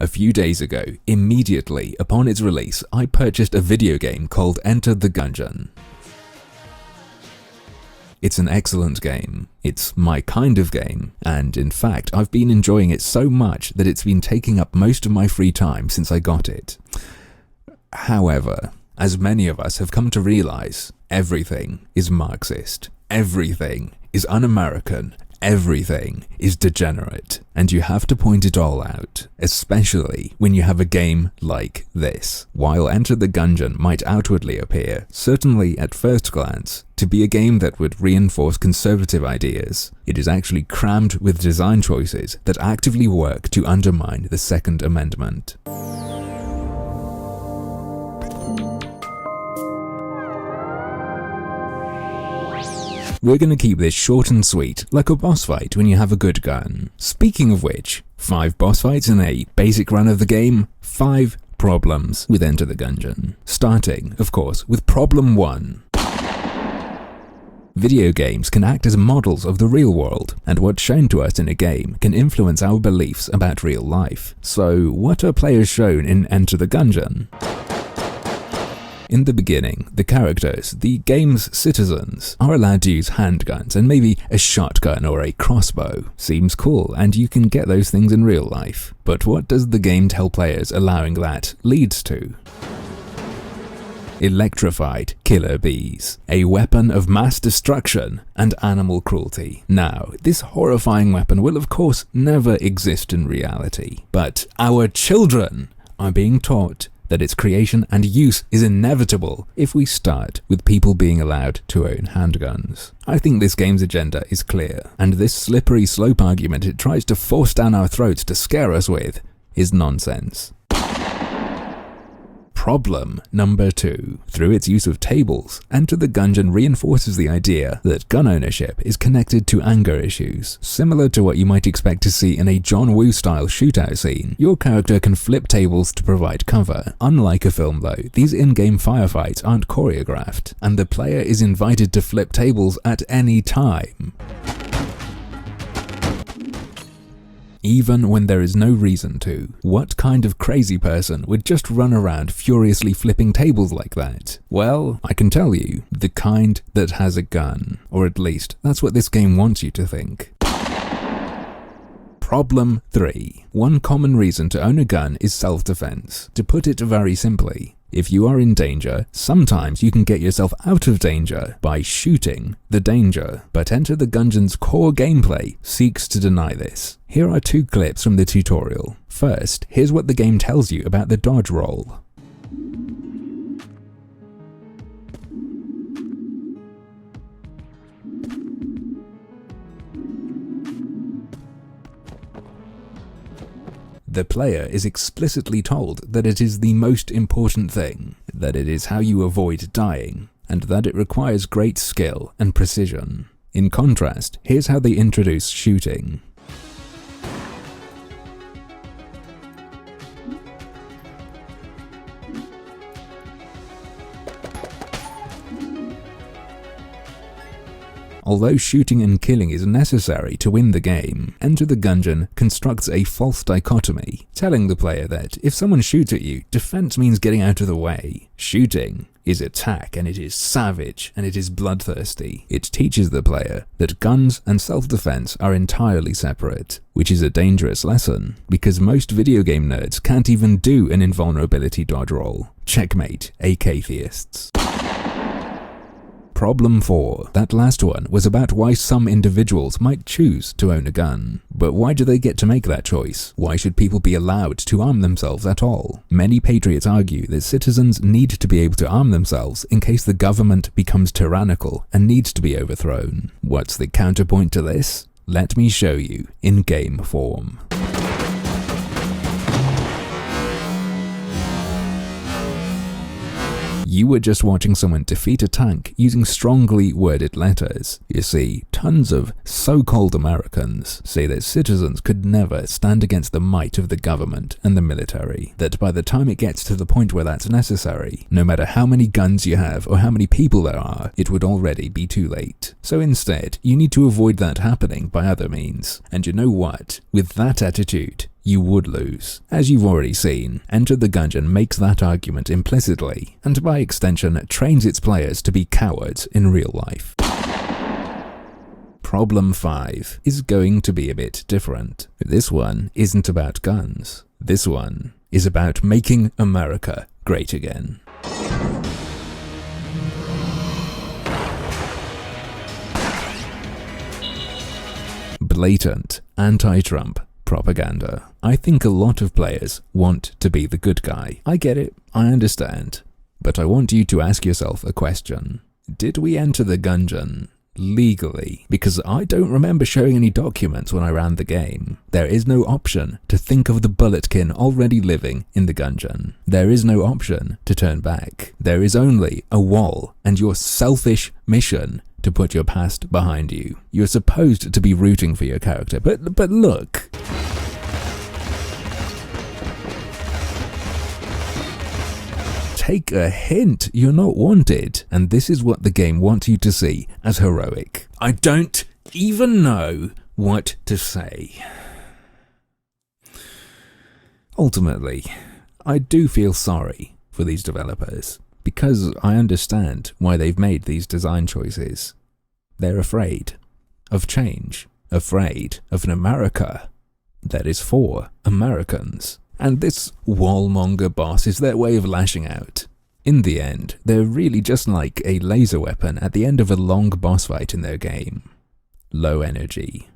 A few days ago, immediately upon its release, I purchased a video game called Enter the Gungeon. It's an excellent game. It's my kind of game, and in fact, I've been enjoying it so much that it's been taking up most of my free time since I got it. However, as many of us have come to realize, everything is Marxist, everything is un-American, everything is degenerate, and you have to point it all out, especially when you have a game like this. While Enter the Gungeon might outwardly appear, certainly at first glance, to be a game that would reinforce conservative ideas, it is actually crammed with design choices that actively work to undermine the Second Amendment. We're gonna keep this short and sweet, like a boss fight when you have a good gun. Speaking of which, 5 boss fights in a basic run of the game, 5 problems with Enter the Gungeon. Starting, of course, with problem 1. Video games can act as models of the real world, and what's shown to us in a game can influence our beliefs about real life. So, what are players shown in Enter the Gungeon? In the beginning, the characters, the game's citizens, are allowed to use handguns and maybe a shotgun or a crossbow. Seems cool, and you can get those things in real life. But what does the game tell players allowing that leads to? Electrified killer bees, a weapon of mass destruction and animal cruelty. Now, this horrifying weapon will of course never exist in reality, but our children are being taught that its creation and use is inevitable if we start with people being allowed to own handguns. I think this game's agenda is clear, and this slippery slope argument it tries to force down our throats to scare us with is nonsense. Problem number 2. Through its use of tables, Enter the Gungeon reinforces the idea that gun ownership is connected to anger issues. Similar to what you might expect to see in a John Woo-style shootout scene, your character can flip tables to provide cover. Unlike a film though, these in-game firefights aren't choreographed, and the player is invited to flip tables at any time, even when there is no reason to. What kind of crazy person would just run around furiously flipping tables like that? Well, I can tell you, the kind that has a gun. Or at least, that's what this game wants you to think. Problem 3. One common reason to own a gun is self-defense. To put it very simply, if you are in danger, sometimes you can get yourself out of danger by shooting the danger. But Enter the Gungeon's core gameplay seeks to deny this. Here are 2 clips from the tutorial. First, here's what the game tells you about the dodge roll. The player is explicitly told that it is the most important thing, that it is how you avoid dying, and that it requires great skill and precision. In contrast, here's how they introduce shooting. Although shooting and killing is necessary to win the game, Enter the Gungeon constructs a false dichotomy, telling the player that if someone shoots at you, defense means getting out of the way. Shooting is attack, and it is savage, and it is bloodthirsty. It teaches the player that guns and self-defense are entirely separate, which is a dangerous lesson, because most video game nerds can't even do an invulnerability dodge roll. Checkmate, AK theists. Problem 4. That last one was about why some individuals might choose to own a gun. But why do they get to make that choice? Why should people be allowed to arm themselves at all? Many patriots argue that citizens need to be able to arm themselves in case the government becomes tyrannical and needs to be overthrown. What's the counterpoint to this? Let me show you in game form. You were just watching someone defeat a tank using strongly worded letters. You see, tons of so-called Americans say that citizens could never stand against the might of the government and the military, that by the time it gets to the point where that's necessary, no matter how many guns you have or how many people there are, it would already be too late. So instead, you need to avoid that happening by other means. And you know what? With that attitude, you would lose. As you've already seen, Enter the Gungeon makes that argument implicitly, and by extension trains its players to be cowards in real life. Problem 5 is going to be a bit different. This one isn't about guns. This one is about making America great again. Blatant anti-Trump propaganda. I think a lot of players want to be the good guy. I get it, I understand. But I want you to ask yourself a question. Did we enter the Gungeon legally? Because I don't remember showing any documents when I ran the game. There is no option to think of the bulletkin already living in the Gungeon. There is no option to turn back. There is only a wall and your selfish mission to put your past behind you. You're supposed to be rooting for your character, but look. Take a hint, you're not wanted, and this is what the game wants you to see as heroic. I don't even know what to say. Ultimately, I do feel sorry for these developers, because I understand why they've made these design choices. They're afraid of change, afraid of an America that is for Americans. And this wallmonger boss is their way of lashing out. In the end, they're really just like a laser weapon at the end of a long boss fight in their game. Low energy,